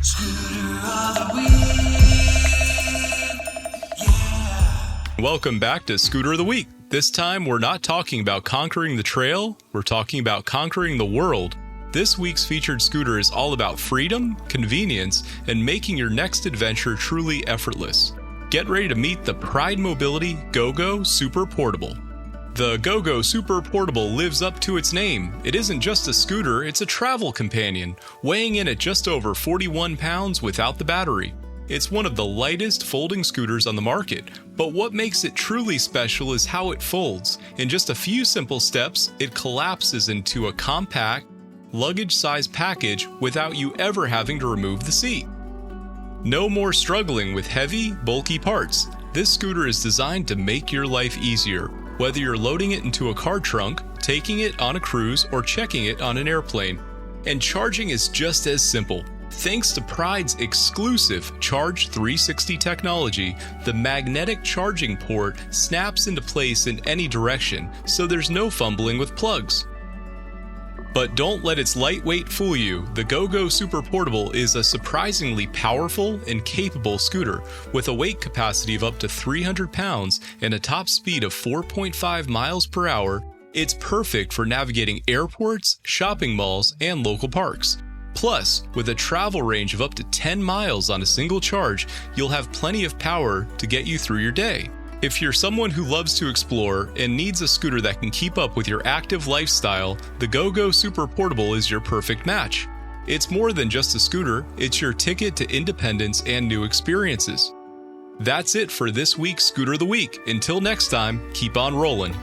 Scooter of the Week. Yeah. Welcome back to Scooter of the Week. This time, we're not talking about conquering the trail, we're talking about conquering the world. This week's featured scooter is all about freedom, convenience, and making your next adventure truly effortless. Get ready to meet the Pride Mobility GoGo Super Portable. The GoGo Super Portable lives up to its name. It isn't just a scooter, it's a travel companion, weighing in at just over 41 pounds without the battery. It's one of the lightest folding scooters on the market, but what makes it truly special is how it folds. In just a few simple steps, it collapses into a compact, luggage-sized package without you ever having to remove the seat. No more struggling with heavy, bulky parts. This scooter is designed to make your life easier. Whether you're loading it into a car trunk, taking it on a cruise, or checking it on an airplane. And charging is just as simple. Thanks to Pride's exclusive Charge 360 technology, the magnetic charging port snaps into place in any direction, so there's no fumbling with plugs. But don't let its lightweight fool you. The GoGo Super Portable is a surprisingly powerful and capable scooter with a weight capacity of up to 300 pounds and a top speed of 4.5 miles per hour. It's perfect for navigating airports, shopping malls, and local parks. Plus, with a travel range of up to 10 miles on a single charge, you'll have plenty of power to get you through your day. If you're someone who loves to explore and needs a scooter that can keep up with your active lifestyle, the GoGo Super Portable is your perfect match. It's more than just a scooter, it's your ticket to independence and new experiences. That's it for this week's Scooter of the Week. Until next time, keep on rolling.